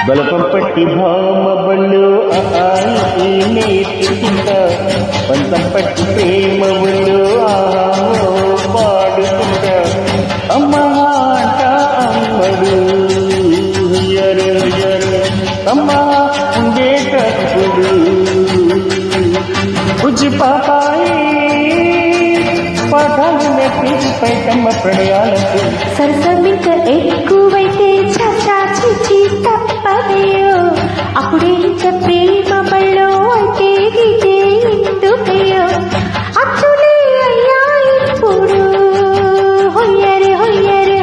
బలపం పట్టి భామ బళ్ళు ఆయి నేర్చుకుంటా పంతం పట్టి ప్రేమ బళ్ళు ఆహో పాడుకుంటా అమ్మ ఆట అమ్మడు ఎరు ఎరు అమ్మ ఉండేటప్పుడు బుజ్జి పాపాయి పాఠాలు నేర్పించి పైకమ్మ ప్రణయాలకు సరసమిక ఎక్కువైతే చాచి తప్పదయో అప్పుడే ఇంత ప్రేమ బళ్ళో అయితే గిటే ఎందుకయ్యో అచ్చులే అయ్యా ఇప్పుడు హొయ్యరే హొయ్యరే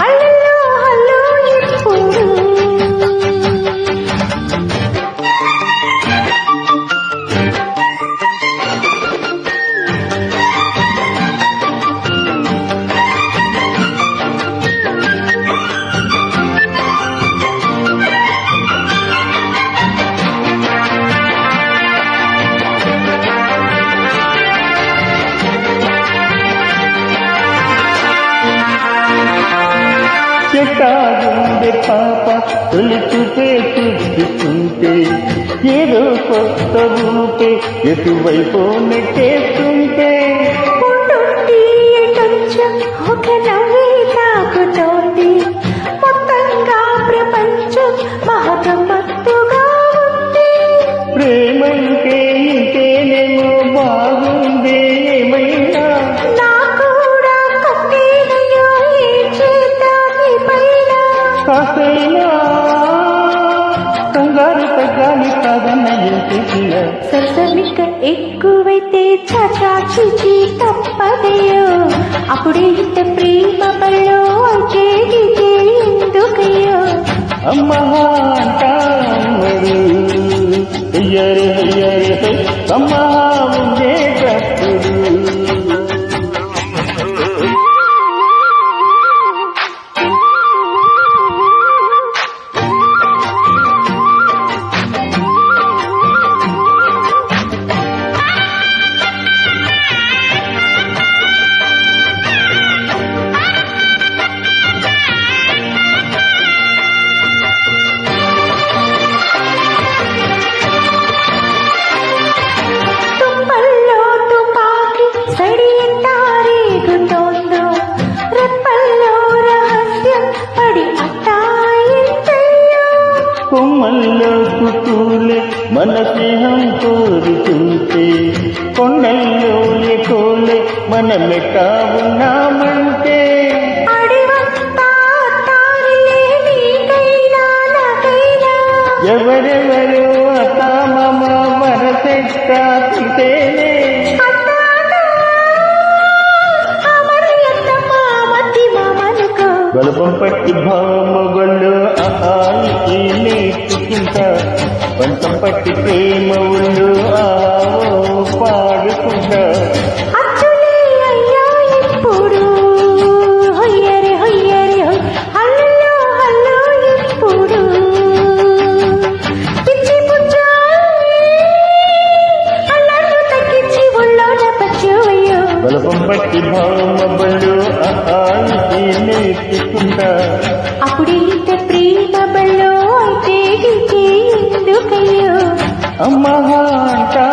అల్లల్లో హల్లో ఇప్పుడు ఎట్టాగుండే పాప తొలిచుపే చూస్తుంటే ఏదో కొత్త ఊపే ఎటువైపు నెట్టేస్తుంటే ఒక నవ్వే తాకుతోంది మొత్తంగా ప్రపంచం మహగమ్మత్తుగా ఉంది ప్రేమంటే ఇంకేనేమో బాగుంది ఏమైనా నా కూడా కట్టేనయ్యో ఏ చేద్దామి పైన కాసైనా కంగారు తగ్గాలి కాదన్న ఇంటికిన సరసమిక ఎక్కువైతే చాచి తప్పదయో అప్పుడే ఇంత ప్రేమ బళ్ళో అయితే గిటే ఎందుకయ్యో అమ్మ అంటాడు అయ్యరే అయ్యరే అమ్మ ఉండేటప్పుడు కొమ్మల్లో కుతూలే మన స్నేహం కోరుతుంటే కొండల్లో కోలే మన మెట్ట ఉన్నామంటే ఎవరెవరు అతామమ వరసెట్టే బలపం పట్టి భామ బళ్ళు ఆయి నేర్చుకుంటా పంతం పట్టి ప్రేమ ఒళ్ళు ఆవో పాడుకుంటా బలపం పట్టి భామ బళ్ళు ఆయి నేర్చుకుంటా అప్పుడే ఇంత ప్రేమ బళ్ళో అయితే గిటే ఎందుకయ్యో అమ్మ అంటా